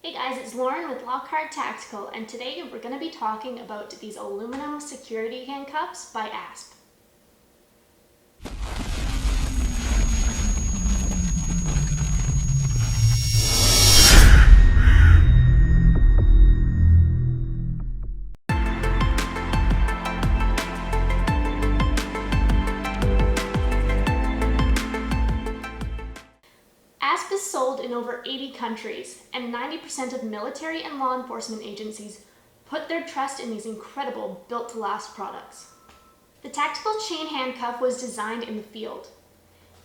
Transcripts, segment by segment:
Hey guys, it's Lauren with Lockhart Tactical, and today we're going to be talking about these aluminum security handcuffs by ASP. ASP is sold in over 80 countries, and 90% of military and law enforcement agencies put their trust in these incredible built-to-last products. The tactical chain handcuff was designed in the field.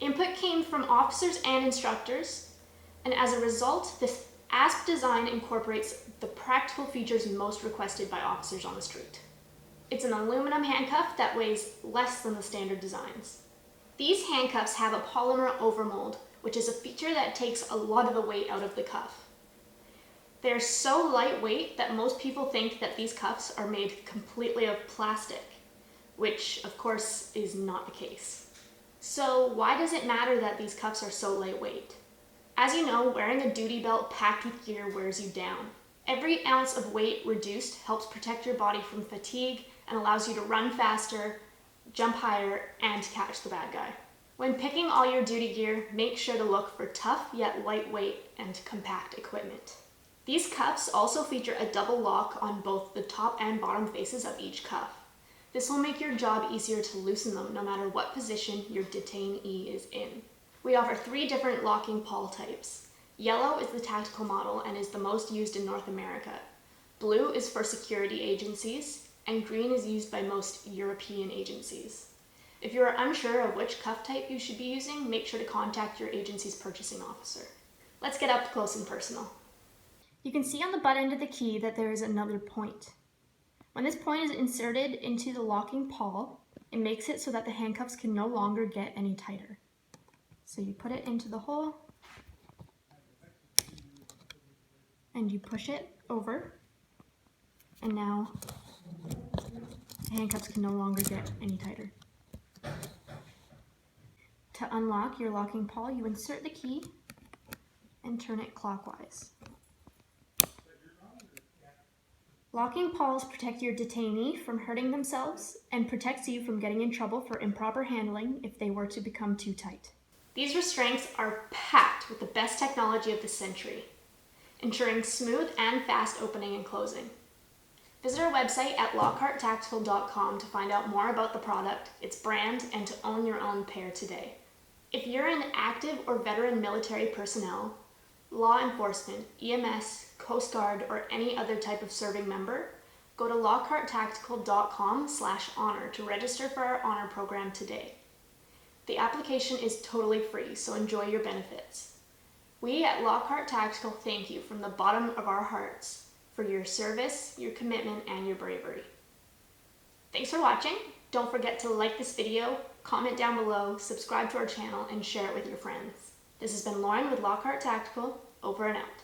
Input came from officers and instructors, and as a result, this ASP design incorporates the practical features most requested by officers on the street. It's an aluminum handcuff that weighs less than the standard designs. These handcuffs have a polymer overmold, which is a feature that takes a lot of the weight out of the cuff. They're so lightweight that most people think that these cuffs are made completely of plastic, which of course is not the case. So why does it matter that these cuffs are so lightweight? As you know, wearing a duty belt packed with gear wears you down. Every ounce of weight reduced helps protect your body from fatigue and allows you to run faster, jump higher, and catch the bad guy. When picking all your duty gear, make sure to look for tough yet lightweight and compact equipment. These cuffs also feature a double lock on both the top and bottom faces of each cuff. This will make your job easier to loosen them no matter what position your detainee is in. We offer 3 different locking pawl types. Yellow is the tactical model and is the most used in North America. Blue is for security agencies, and green is used by most European agencies. If you are unsure of which cuff type you should be using, make sure to contact your agency's purchasing officer. Let's get up close and personal. You can see on the butt end of the key that there is another point. When this point is inserted into the locking pawl, it makes it so that the handcuffs can no longer get any tighter. So you put it into the hole, and you push it over, and now the handcuffs can no longer get any tighter. To unlock your locking pawl, you insert the key and turn it clockwise. Locking pawls protect your detainee from hurting themselves and protects you from getting in trouble for improper handling if they were to become too tight. These restraints are packed with the best technology of the century, ensuring smooth and fast opening and closing. Visit our website at lockharttactical.com to find out more about the product, its brand, and to own your own pair today. If you're an active or veteran military personnel, law enforcement, EMS, Coast Guard, or any other type of serving member, go to lockharttactical.com/honor to register for our honor program today. The application is totally free, so enjoy your benefits. We at Lockhart Tactical thank you from the bottom of our hearts for your service, your commitment, and your bravery. Thanks for watching. Don't forget to like this video, comment down below, subscribe to our channel, and share it with your friends. This has been Lauren with Lockhart Tactical, over and out.